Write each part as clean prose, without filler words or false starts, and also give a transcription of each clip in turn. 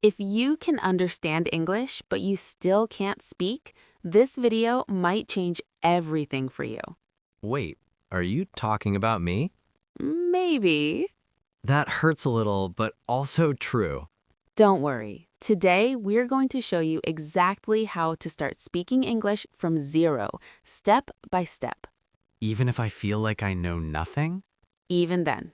If you can understand English but you still can't speak, this video might change everything for you. Wait, are you talking about me? Maybe. That hurts a little, but also true. Don't worry. Today, we're going to show you exactly how to start speaking English from zero, step by step. Even if I feel like I know nothing? Even then.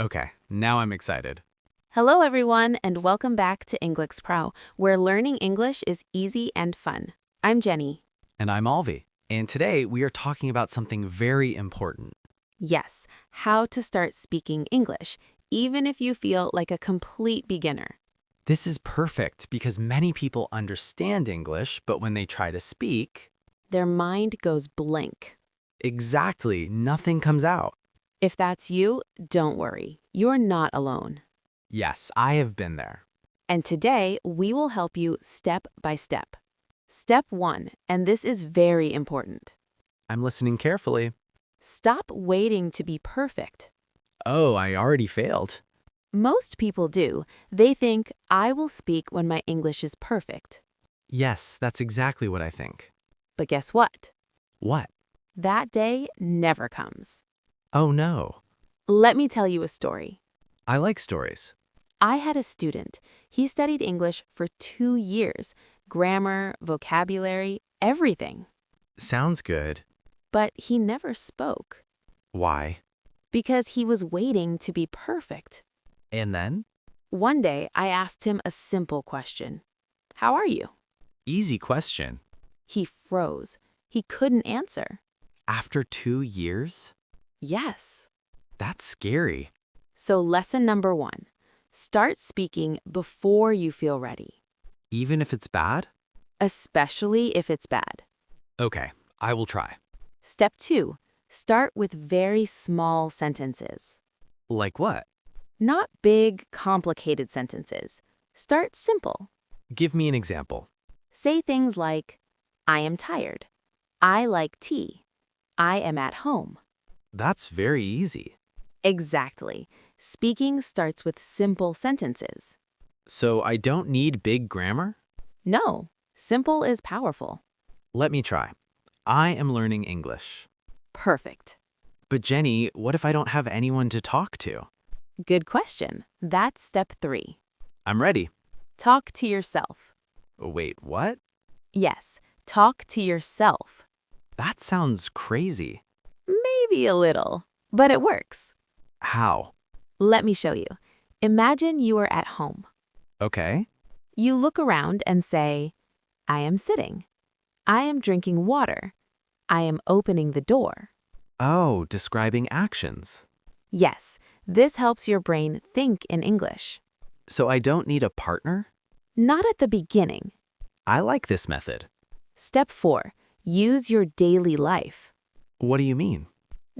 Okay, now I'm excited. Hello, everyone, and welcome back to EnglixPro, where learning English is easy and fun. I'm Jenny. And I'm Alvi. And today we are talking about something very important. Yes, how to start speaking English, even if you feel like a complete beginner. This is perfect because many people understand English, but when they try to speak, Their mind goes blank. exactly, nothing comes out. If that's you, don't worry. You're not alone. Yes, I have been there. And today, we will help you step by step. Step 1, and this is very important. I'm listening carefully. Stop waiting to be perfect. Oh, I already failed. Most people do. They think, I will speak when my English is perfect. Yes, that's exactly what I think. But guess what? What? That day never comes. Oh no. Let me tell you a story. I like stories. I had a student. He studied English for 2 years. Grammar, vocabulary, everything. Sounds good. But he never spoke. Why? Because he was waiting to be perfect. And then? One day, I asked him a simple question. How are you? Easy question. He froze. He couldn't answer. After 2 years? Yes. That's scary. So lesson number 1, start speaking before you feel ready, Even if it's bad? especially if it's bad. Okay, I will try. Step 2, start with very small sentences. Like what? Not big, complicated sentences. Start simple. Give me an example. Say things like, I am tired. I like tea. I am at home. That's very easy. Exactly. Speaking starts with simple sentences. So I don't need big grammar? No, simple is powerful. Let me try. I am learning English. Perfect. But Jenny, what if I don't have anyone to talk to? Good question. That's step 3. I'm ready. Talk to yourself. Wait, what? Yes, talk to yourself. That sounds crazy. Maybe a little, but it works. How? Let me show you. Imagine you are at home. Okay. You look around and say, I am sitting. I am drinking water. I am opening the door. Oh, describing actions. Yes, this helps your brain think in English. So I don't need a partner? Not at the beginning. I like this method. Step 4, use your daily life. What do you mean?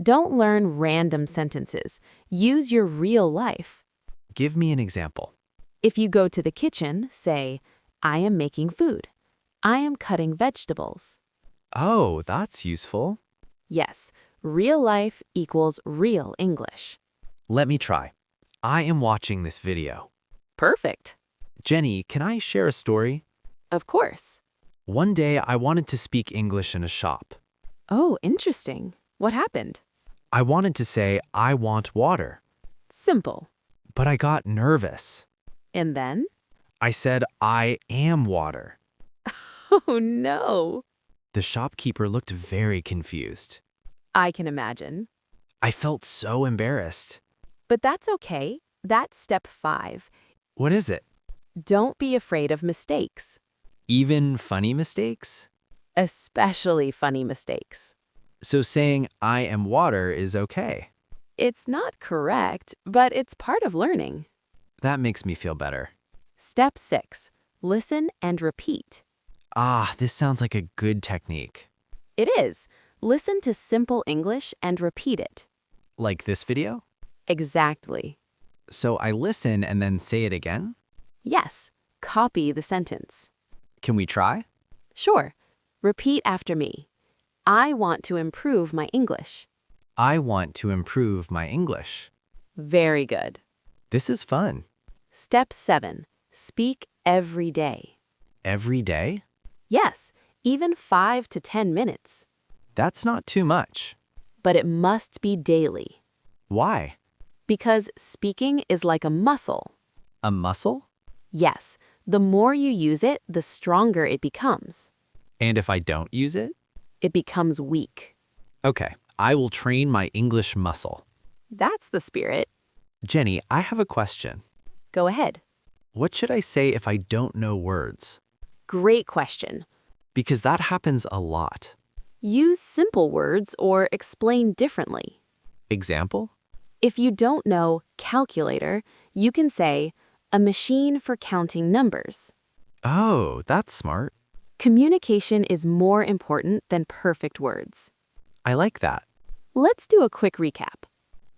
Don't learn random sentences. Use your real life. Give me an example. If you go to the kitchen, say, I am making food. I am cutting vegetables. Oh, that's useful. Yes, real life equals real English. Let me try. I am watching this video. Perfect. Jenny, can I share a story? Of course. One day I wanted to speak English in a shop. Oh, interesting. What happened? I wanted to say, I want water, Simple. but I got nervous. And then? I said, I am water. Oh, no. The shopkeeper looked very confused. I can imagine. I felt so embarrassed. But that's okay. That's step 5. What is it? Don't be afraid of mistakes, Even funny mistakes? especially funny mistakes. So saying, I am water is okay. It's not correct, but it's part of learning. That makes me feel better. Step 6, listen and repeat. Ah, this sounds like a good technique. It is. Listen to simple English and repeat it. Like this video? Exactly. So I listen and then say it again? Yes, copy the sentence. Can we try? Sure. Repeat after me. I want to improve my English. I want to improve my English. Very good. This is fun. Step 7, speak every day. Every day? Yes, even 5 to 10 minutes. That's not too much. But it must be daily. Why? Because speaking is like a muscle. A muscle? Yes, the more you use it, the stronger it becomes. And if I don't use it? It becomes weak. Okay, I will train my English muscle. That's the spirit. Jenny, I have a question. Go ahead. What should I say if I don't know words? Great question. Because that happens a lot. Use simple words or explain differently. Example? If you don't know calculator, you can say a machine for counting numbers. Oh, that's smart. Communication is more important than perfect words. I like that. Let's do a quick recap.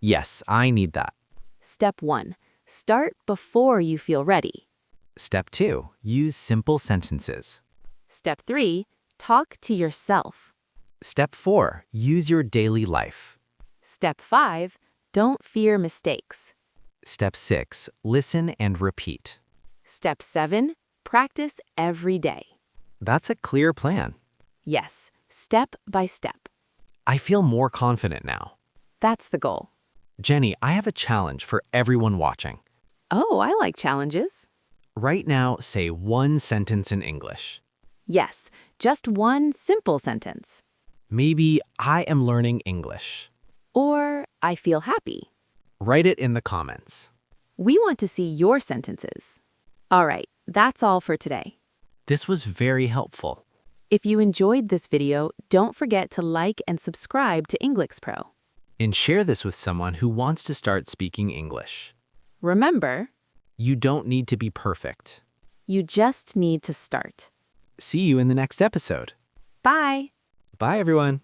Yes, I need that. Step 1. Start before you feel ready. Step 2. Use simple sentences. Step 3. Talk to yourself. Step 4. Use your daily life. Step 5. Don't fear mistakes. Step 6. Listen and repeat. Step 7. Practice every day. That's a clear plan. Yes, step by step. I feel more confident now. That's the goal. Jenny, I have a challenge for everyone watching. Oh, I like challenges. Right now, say one sentence in English. Yes, just one simple sentence. Maybe I am learning English. Or I feel happy. Write it in the comments. We want to see your sentences. All right, that's all for today. This was very helpful. If you enjoyed this video, don't forget to like and subscribe to EnglixPro. And share this with someone who wants to start speaking English. Remember, You don't need to be perfect. you just need to start. See you in the next episode. Bye! Bye, everyone.